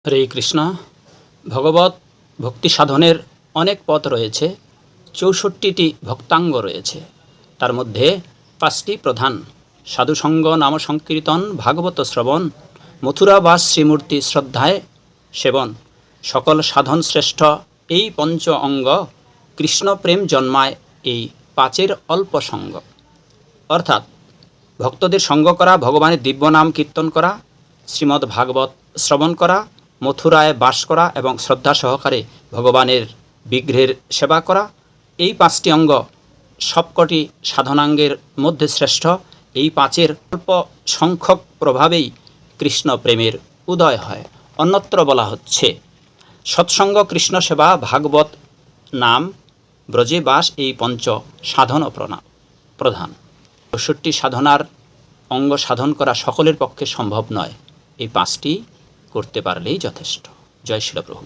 হরে কৃষ্ণ। ভগবত ভক্তি সাধনের অনেক পথ রয়েছে, ৬৪টি ভক্তাঙ্গ রয়েছে। তার মধ্যে ৫টি প্রধান: সাধুসঙ্গ, নাম সংকীর্তন, ভাগবত শ্রবণ, মথুরাবাস শ্রীমূর্তি শ্রদ্ধায় সেবন। সকল সাধন শ্রেষ্ঠ এই পঞ্চ অঙ্গ, কৃষ্ণপ্রেম জন্মায় এই পাঁচের অল্প সঙ্গ। অর্থাৎ ভক্তদের সঙ্গ করা, ভগবানের দিব্য নাম কীর্তন করা, শ্রীমদ্ ভাগবত শ্রবণ করা, মথুরায় বাস করা এবং শ্রদ্ধা সহকারে ভগবানের বিগ্রহের সেবা করা, এই ৫টি অঙ্গ সবকটি সাধনাঙ্গের মধ্যে শ্রেষ্ঠ। এই পাঁচের অল্প সংখ্যক প্রভাবেই কৃষ্ণ প্রেমের উদয় হয়। অন্যত্র বলা হচ্ছে সৎসঙ্গ, কৃষ্ণ সেবা, ভাগবত নাম, ব্রজে বাস, এই পঞ্চ সাধন প্রধান। ৬৪ সাধনার অঙ্গ সাধন করা সকলের পক্ষে সম্ভব নয়, এই ৫টি করতে পারলেই যথেষ্ট। জয় শিল প্রভু।